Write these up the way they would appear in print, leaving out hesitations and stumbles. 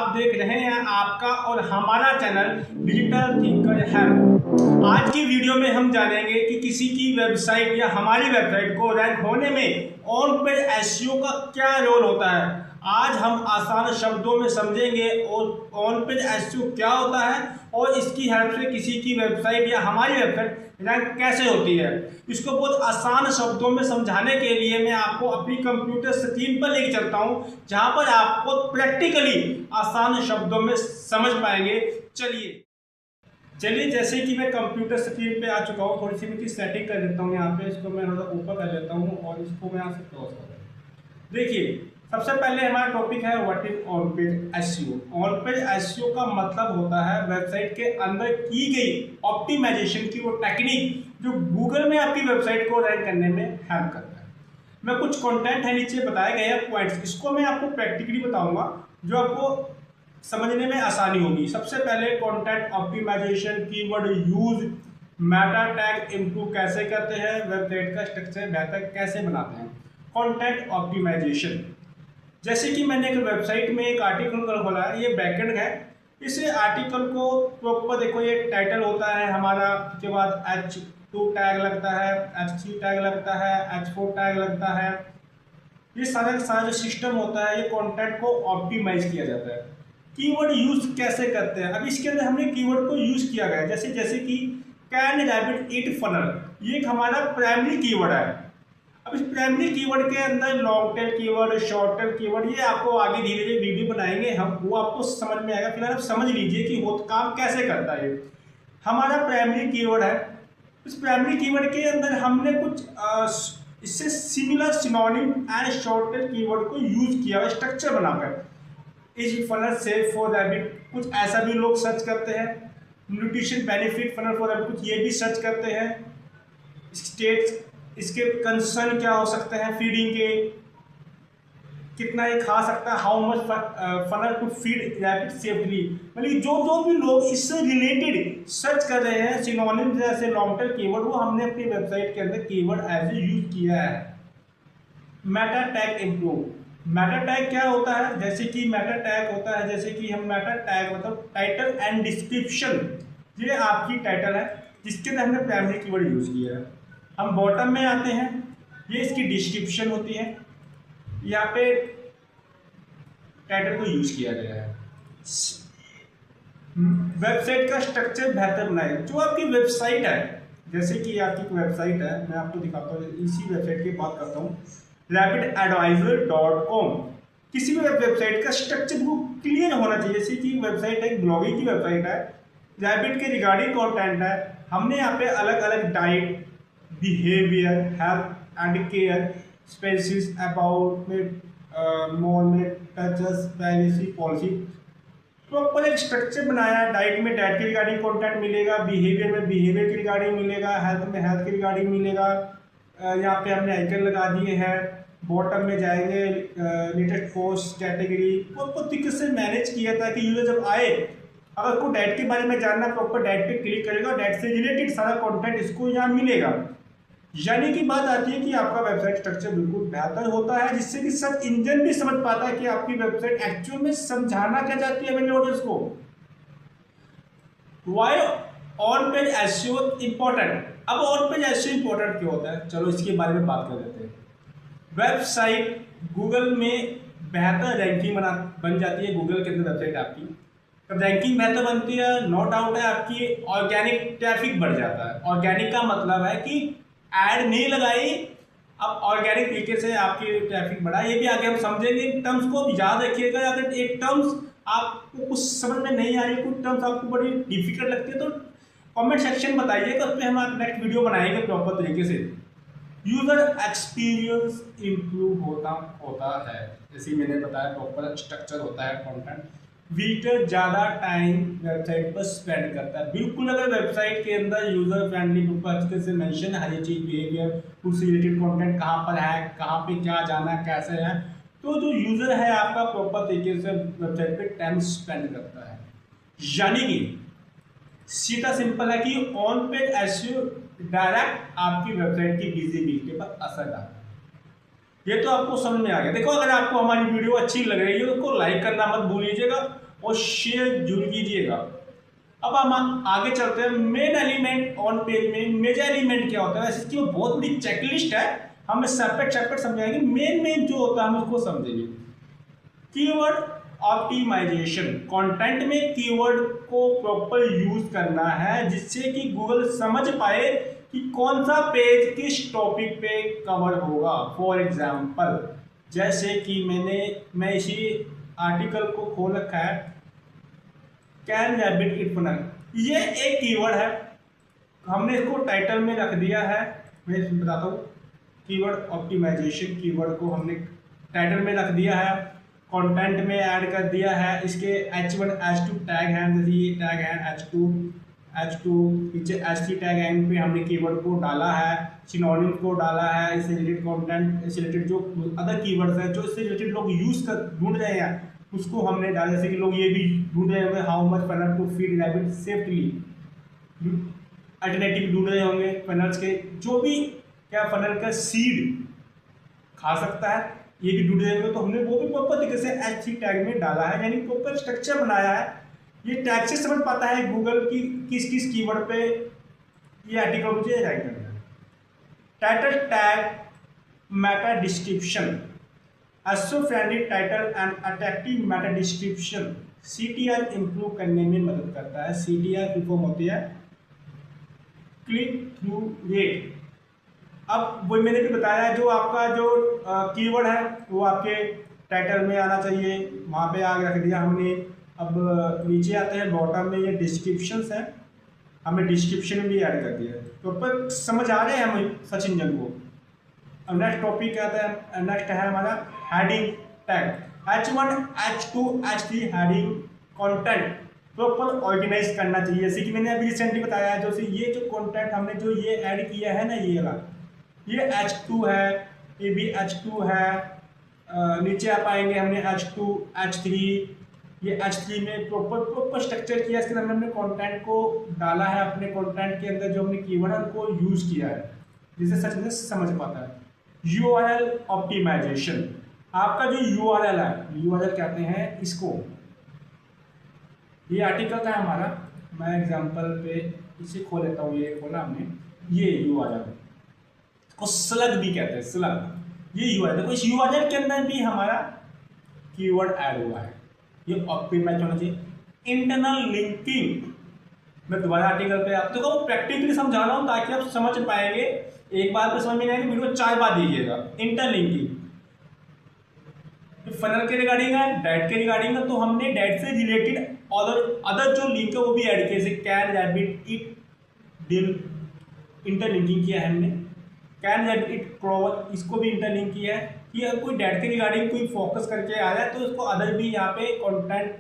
आप देख रहे हैं आपका और हमारा चैनल डिजिटल थिंकर हेल्प। आज की वीडियो में हम जानेंगे कि किसी की वेबसाइट या हमारी वेबसाइट को रैंक होने में ऑन पेज एसईओ का क्या रोल होता है। आज हम आसान शब्दों में समझेंगे और ऑन पेज एसईओ क्या होता है और इसकी हेल्प से किसी की वेबसाइट या हमारी वेबसाइट रैंक कैसे होती है। इसको बहुत आसान शब्दों में समझाने के लिए मैं आपको अपनी कंप्यूटर स्क्रीन पर लेके चलता हूं, जहां पर आपको प्रैक्टिकली आसान शब्दों में समझ पाएंगे। चलिए जैसे कि मैं कंप्यूटर स्क्रीन पे आ चुका हूं, थोड़ी सी मैं सेटिंग कर देता हूं। यहाँ पे इसको मैं थोड़ा ऊपर कर लेता हूं और इसको मैं यहाँ से क्लोज कर देता हूं। देखिए सबसे पहले हमारा टॉपिक है what is on page SEO. On page SEO का मतलब होता है वेबसाइट के अंदर की गई ऑप्टिमाइजेशन की वो टेक्निक जो गूगल में आपकी वेबसाइट को रैंक करने में हेल्प करता है। मैं कुछ कंटेंट है नीचे बताए गए हैं पॉइंट्स, इसको मैं आपको प्रैक्टिकली बताऊंगा जो आपको समझने में आसानी होगी। सबसे पहले content optimization, keyword use, meta tag improve कैसे करते हैं, वेबसाइट का स्ट्रक्चर बेहतर कैसे बनाते हैं। कंटेंट ऑप्टिमाइजेशन, जैसे कि मैंने एक वेबसाइट में एक आर्टिकल खोला है, ये बैकएंड है। इस आर्टिकल को प्रॉपर देखो, ये टाइटल होता है हमारा, उसके बाद H2 टैग लगता है, H3 टैग लगता है, H4 टैग लगता है। ये सारा जो सिस्टम होता है ये कंटेंट को ऑप्टिमाइज किया जाता है। कीवर्ड यूज कैसे करते हैं, अब इसके अंदर हमने कीवर्ड को यूज किया गया है। जैसे कि कैन रैबिट ईट फनल, ये एक हमारा प्राइमरी कीवर्ड है। अब इस प्राइमरी कीवर्ड के अंदर long tail keyword, short tail keyword, ये आपको आगे धीरे धीरे वीडियो बनाएंगे हम, वो आपको समझ में आएगा। फिलहाल आप समझ लीजिए कि वो काम कैसे करता है। हमारा प्राइमरी कीवर्ड है, इस प्राइमरी कीवर्ड के अंदर हमने कुछ इससे similar synonym and short tail keyword को यूज किया, स्ट्रक्चर बनाकर। इस फनल सेफ फॉर रैबिट, कुछ ऐसा भी लोग सर्च करते हैं। Nutrition benefit funnel for rabbit, कुछ ये भी सर्च करते हैं। स्टेट्स, इसके कंसर्न क्या हो सकते हैं फीडिंग के, कितना ये खा सकता है, how much fennel to feed rabbit safely. मतलब जो भी लोग इससे रिलेटेड सर्च कर रहे हैं सिनोनिम जैसे लॉन्ग टेल कीवर्ड, वो हमने अपनी वेबसाइट के अंदर कीवर्ड एज यूज किया है। Meta tag improve, Meta tag क्या होता है, जैसे कि मेटा टैग होता है, जैसे कि हम मेटा टैग मतलब टाइटल एंड डिस्क्रिप्शन, ये आपकी टाइटल है जिसके अंदर हमने प्राइमरी कीवर्ड यूज किया है। हम बॉटम में आते हैं, ये इसकी डिस्क्रिप्शन होती है, यहाँ पे टाइटल को यूज किया गया है। वेबसाइट का स्ट्रक्चर बेहतर बनाए, जो आपकी वेबसाइट है, जैसे कि आपकी वेबसाइट है, मैं आपको दिखाता हूँ, इसी वेबसाइट की बात करता हूँ, rapidadvisor.com। किसी भी वेबसाइट का स्ट्रक्चर को क्लियर होना चाहिए। जैसे कि वेबसाइट है, ब्लॉगिंग की वेबसाइट है, रैबिट के रिगार्डिंग कंटेंट है, हमने यहाँ पे अलग अलग diet, behaviour, health and care, species, about में, मोर में, टचेस, प्राइवेसी पॉलिसी, प्रॉपर एक स्ट्रक्चर बनाया। डाइट में डाइट के रिगार्डिंग कंटेंट मिलेगा, बिहेवियर में बिहेवियर के रिगार्डिंग मिलेगा, हेल्थ में हेल्थ के रिगार्डिंग मिलेगा। यहाँ पे हमने आइकन लगा दिए हैं। बॉटम में जाएंगे, लेटेस्ट पोस्ट कैटेगरी, प्रॉपर तरीके से मैनेज किया था कि यूजर जब आए, अगर कोई डाइट के बारे में जानना, प्रॉपर डाइट पे क्लिक करेगा, डाइट से रिलेटेड सारा कंटेंट इसको यहाँ मिलेगा। यानी कि बात आती है कि आपका वेबसाइट स्ट्रक्चर बिल्कुल बेहतर होता है, जिससे कि सर्च इंजन भी समझ पाता है कि आपकी वेबसाइट एक्चुअल में समझाना क्या चाहती है मेरे ऑडियंस को। Why on page SEO important. अब ऑन पेज एसईओ इंपॉर्टेंट क्यों होता है, चलो इसके बारे में बात कर लेते हैं। वेबसाइट गूगल में बेहतर रैंकिंग बन जाती है। गूगल के अंदर वेबसाइट आपकी जब रैंकिंग बेहतर बनती है, नो डाउट है आपकी ऑर्गेनिक ट्रैफिक बढ़ जाता है। ऑर्गेनिक का मतलब है कि ऐड नहीं लगाई, अब ऑर्गेनिक तरीके से आपकी ट्रैफिक बढ़ा। ये भी आगे हम समझेंगे, टर्म्स को याद रखिएगा। अगर एक टर्म्स आपको कुछ समझ में नहीं आ रही, कुछ टर्म्स आपको बड़ी डिफिकल्ट लगती है, तो कमेंट सेक्शन बताइएगा, उस पर हम नेक्स्ट वीडियो बनाएंगे प्रॉपर तरीके से। यूजर एक्सपीरियंस इंप्रूव होता है, जैसे मैंने बताया, प्रॉपर स्ट्रक्चर होता है कंटेंट। विजिटर ज़्यादा टाइम वेबसाइट पर स्पेंड करता है। बिल्कुल, अगर वेबसाइट के अंदर यूजर फ्रेंडली अच्छे से मेंशन है हर एक चीज़, बिहेवियर, उससे रिलेटेड कंटेंट कहाँ पर है, कहाँ पे क्या जाना है, कैसे है, तो जो यूज़र है आपका प्रॉपर तरीके से वेबसाइट पे टाइम स्पेंड करता है। यानी कि सीधा सिंपल है कि ऑन पेज एसईओ डायरेक्ट आपकी वेबसाइट की विजिबिलिटी पर असर डालता है। ये तो आपको समझ में आ गया। देखो, अगर आपको हमारी वीडियो अच्छी लग रही है तो लाइक करना मत भूलिएगा और शेयर जरूर कीजिएगा। अब हम आगे चलते हैं। मेन एलिमेंट ऑन पेज में मेजर एलिमेंट क्या होता है, वैसे इसकी बहुत बड़ी चेकलिस्ट है, हम सेपरेट समझाएंगे। मेन जो होता है हम उसको समझेंगे। कीवर्ड ऑप्टिमाइजेशन, कंटेंट में कीवर्ड को प्रॉपर यूज करना है जिससे कि गूगल समझ पाए कि कौन सा पेज किस टॉपिक पे कवर होगा। फॉर एग्जाम्पल जैसे कि मैं इसी आर्टिकल को खोल रखा है, कैन रैबिट इट फनल, ये एक कीवर्ड है, हमने इसको टाइटल में रख दिया है। मैं इसमें बताता हूँ, कीवर्ड ऑप्टिमाइजेशन कीवर्ड को हमने टाइटल में रख दिया है, कंटेंट में ऐड कर दिया है। इसके H1 H2 टैग हैं, जैसे ये टैग है H2 पीछे H3 टैग है, इन पे हमने कीवर्ड को डाला है, सिनोनिम को डाला है, इससे रिलेटेड कंटेंट, इससे रिलेटेड जो अदर कीवर्ड्स हैं जो इससे रिलेटेड लोग यूज कर ढूंढ रहे हैं उसको हमने डाला। जैसे कि लोग ये भी ढूंढ रहे होंगे how much fennel to feed rabbit safely, alternative ढूंढ रहे होंगे फनल्स के, जो भी क्या फनल का सीड खा सकता है ये भी ढूंढ रहे होंगे, तो हमने वो भी प्रॉपर तरीके से H3 टैग में डाला है, यानी प्रॉपर स्ट्रक्चर बनाया है। ये टैग से समझ पाता है गूगल की किस कीवर्ड पे ये आर्टिकल मुझे रैंक करना है। Title tag, Meta description, SEO friendly title and attractive Meta description CTR improve करने में मदद करता है। CTR की फॉर्म होती है क्लिक थ्रू रेट। अब वो मैंने भी बताया, जो आपका जो कीवर्ड है वो आपके टाइटल में आना चाहिए, वहाँ पे आगे रख दिया हमने। अब नीचे आते हैं बॉटम में, ये डिस्क्रिप्शंस है, हमने डिस्क्रिप्शन भी ऐड कर दिया है। तो पर समझ आ रहे हैं हम सचिन जन को। अब नेक्स्ट टॉपिक क्या आता है, नेक्स्ट है हमारा heading tag, H1 H2 H3 heading content proper organise करना चाहिए। जैसे कि मैंने अभी रिसेंटली बताया है, जैसे ये जो कंटेंट हमने जो ये ऐड किया है ना, ये वाला, ये H2 है, ये भी H2 है, नीचे आप आएंगे हमने H2 H3, ये H3 में प्रॉपर स्ट्रक्चर किया। इसके अंदर हमने कंटेंट को डाला है, अपने कंटेंट के अंदर जो हमने कीवर्ड है उनको यूज किया है जिससे सच में समझ पाता है। URL ऑप्टिमाइजेशन, आपका जो URL है, URL कहते हैं इसको, ये आर्टिकल का है हमारा, मैं एग्जांपल पे इसे खोल लेता हूँ, ये खोला हमने, ये URL को स्लग भी कहते हैं, स्लग, ये URL। देखो इस URL के अंदर भी हमारा कीवर्ड ऐड हुआ है, ये ऑप्टिमाइज होना चाहिए। इंटरनल लिंकिंग, मैं दोबारा आर्टिकल पे आप देखो प्रैक्टिकली समझा रहा हूँ ताकि आप समझ पाएंगे, एक बार पे समझ में नहीं आएगी, वीडियो 4 बार दीजिएगा। इंटरलिंकिंग फनल के रिगार्डिंग है, डाइट के रिगार्डिंग है, तो हमने डाइट से रिलेटेड अदर जो लिंक है वो भी ऐड किया, जैसे can rabbit eat dill, interlinking किया है हमने। कैन रैबिट इट क्रोवर, इसको भी इंटरलिंक किया है कि अगर कोई डाइट के रिगार्डिंग कोई फोकस करके आ रहा है तो उसको अदर भी यहाँ पे कंटेंट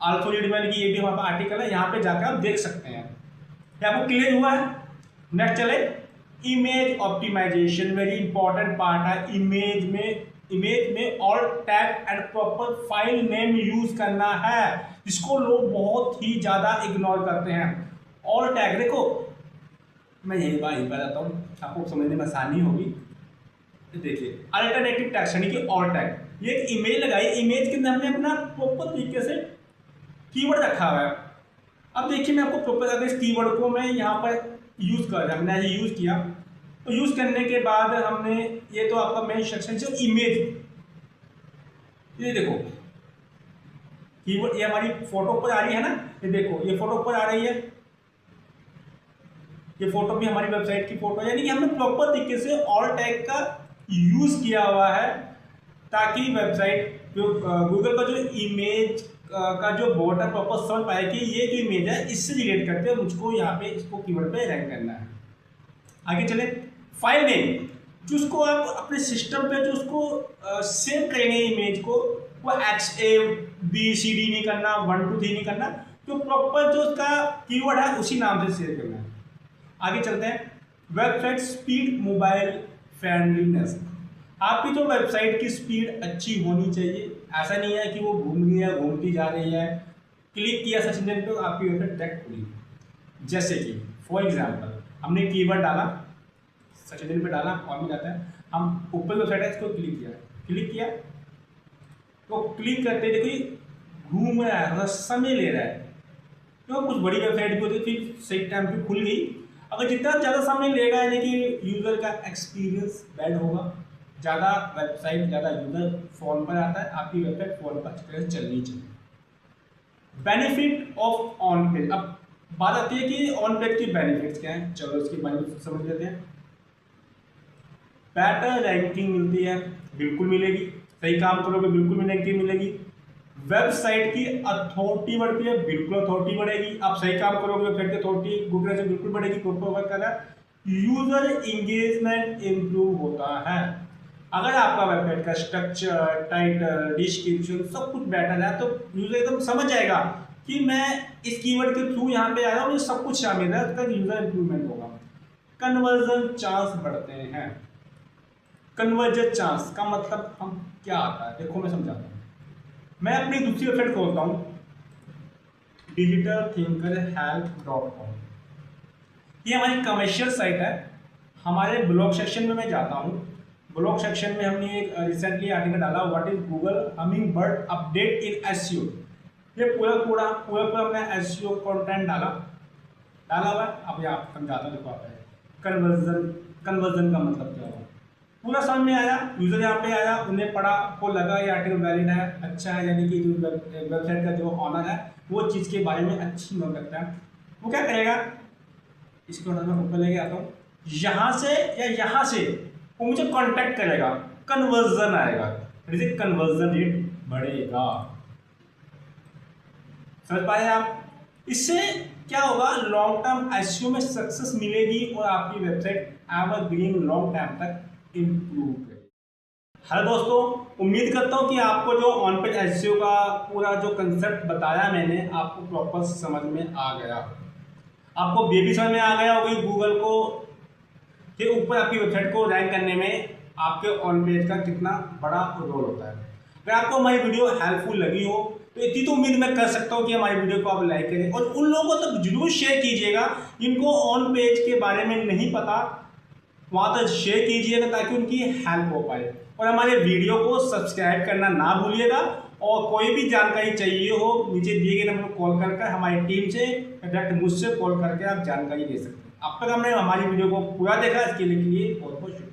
आल्सो रीडेबल की, ये भी वहाँ पर आर्टिकल है, यहाँ पे जाकर आप देख सकते हैं। क्या आपको क्लियर हुआ है? नेक्स्ट चले, image optimization, very important part है। इमेज में alt tag and proper file name use करना है, जिसको लोग बहुत ही ज्यादा इग्नोर करते हैं। ऑल टैग देखो, मैं यही बताता हूँ आपको समझने में आसानी होगी। देखिए अल्टरनेटिव टैग यानी कि ऑल टैग, ये एक इमेज लगाई, इमेज के अंदर हमने अपना प्रॉपर तरीके से कीवर्ड रखा हुआ है। अब देखिए मैं आपको प्रॉपर, अगर इस कीवर्ड को मैं यहाँ पर यूज कर रहा, हमने ये यूज किया, तो यूज करने के बाद हमने, ये तो आपका मेन सेक्शन जो इमेज, ये देखो कीवर्ड, ये हमारी फोटो पर आ रही है ना, ये देखो ये फोटो पर आ रही है, ये फोटो भी हमारी वेबसाइट की फोटो है, यानी कि हमने प्रॉपर तरीके से ऑल टैग का यूज किया हुआ है ताकि वेबसाइट जो गूगल का जो इमेज का जो बॉर्डर प्रॉपर समझ पाए कि ये जो इमेज है इससे रिलेट करते हैं, मुझको यहाँ पे इसको कीवर्ड पे रैंक करना है। आगे चले, फाइल नेम, जो उसको आप अपने सिस्टम पे जो उसको सेव करेंगे इमेज को, वो XABCD नहीं करना, 1 2 3 नहीं करना, जो प्रॉपर जो उसका कीवर्ड है उसी नाम से सेव करना है। आगे चलते हैं, वेबसाइट स्पीड, मोबाइल फ्रेंडलीनेस, आपकी जो वेबसाइट की स्पीड अच्छी होनी चाहिए। ऐसा नहीं है कि वो घूम रही है, घूमती जा रही है, क्लिक किया सर्च इंजन पे आपकी वेबसाइट डायरेक्ट खुली। जैसे कि फॉर एग्जांपल हमने कीवर्ड डाला, सर्च इंजन पे डाला, और में जाता है, हम ऊपर वेबसाइट है इसको क्लिक किया तो क्लिक करते देखिए घूम रहा है, थोड़ा समय ले रहा है। तो कुछ बड़ी वेबसाइट भी होती है फिर सही टाइम पे खुल गई। अगर जितना ज़्यादा समय लेगा यानी कि यूज़र का एक्सपीरियंस बैड होगा। ज़्यादा वेबसाइट ज़्यादा यूज़र फ़ोन पर आता है, आपकी वेबसाइट फ़ोन पर अच्छी तरह चलनी चाहिए। Benefit of on page. अब बात आती है कि ऑन पेज की बेनिफिट्स क्या हैं। चलो इसकी बेनिफिट समझ लेते हैं। बेटर रैंकिंग मिलती है, बिल्कुल मिलेगी। सही काम करोगे बिल्कुल रैंकिंग मिलेगी। वेबसाइट की अथॉरिटी बढ़ती है, बिल्कुल अथॉरिटी बढ़ेगी। आप सही काम करोगे वेबसाइट की अथॉरिटी गूगल से बिल्कुल बढ़ेगी। प्रॉपर वर्क कर रहा है। यूजर इंगेजमेंट इंप्रूव होता है। अगर आपका वेबसाइट का स्ट्रक्चर, टाइटल, डिस्क्रिप्शन सब कुछ बेटर है तो यूजर एकदम समझ जाएगा कि मैं इस कीवर्ड के थ्रू यहाँ पे आया हूँ, मुझे सब कुछ शामिल है, उसका यूजर इंप्रूवमेंट होगा। कन्वर्जन चांस बढ़ते हैं। कन्वर्जन चांस का मतलब हम क्या आता है, देखो मैं समझाता हूँ। मैं अपनी दूसरी वेबसाइट खोलता हूँ, digitalthinkerhelp.com। ये हमारी कमर्शियल साइट है। हमारे ब्लॉग सेक्शन में मैं जाता हूँ। ब्लॉग सेक्शन में हमने एक रिसेंटली आर्टिकल डाला, what is Google humming bird update in SEO. ये पूरा हमने एसईओ कंटेंट डाला हुआ है। अब ये आप समझाता देखो आप कन्वर्जन का मतलब क्या होगा। पूरा समझ में आया, यूजर यहाँ पे आया, उन्हें पढ़ा, को लगा ये आर्टिकल वैलिड है, अच्छा है, यानी कि जो वेबसाइट का जो ऑनर है वो चीज़ के बारे में अच्छी नोट करता है। वो क्या करेगा, इसको मैं ऊपर लेके आता हूँ, यहाँ से या यहाँ से वो मुझे कांटेक्ट करेगा, कन्वर्जन आएगा, जैसे कन्वर्जन रेट बढ़ेगा। समझ पाए आप? इससे क्या होगा, लॉन्ग टर्म एसईओ में सक्सेस मिलेगी और आपकी वेबसाइट एवरग्रीन लॉन्ग टाइम तक इम्प्रूव करेगी। हेलो दोस्तों, उम्मीद करता हूँ कि आपको जो ऑन पेज एसईओ का पूरा जो कंसेप्ट बताया मैंने आपको प्रॉपर समझ में आ गया। आपको ये भी समझ में आ गया होगी गूगल को के ऊपर आपकी वेबसाइट को रैंक करने में आपके ऑन पेज का कितना बड़ा रोल होता है। अगर आपको हमारी वीडियो हेल्पफुल लगी हो तो इतनी तो उम्मीद मैं कर सकता हूँ कि हमारी वीडियो को आप लाइक करें और उन लोगों तक जरूर शेयर कीजिएगा जिनको ऑन पेज के बारे में नहीं पता, वहाँ तक शेयर कीजिएगा ताकि उनकी हेल्प हो पाए। और हमारे वीडियो को सब्सक्राइब करना ना भूलिएगा। और कोई भी जानकारी चाहिए हो नीचे दिए गए नंबर पर कॉल करके हमारी टीम से डायरेक्ट मुझसे कॉल करके आप जानकारी ले सकते हैं। अब तक हमने हमारी वीडियो को पूरा देखा, इसके लिए बहुत बहुत शुक्रिया।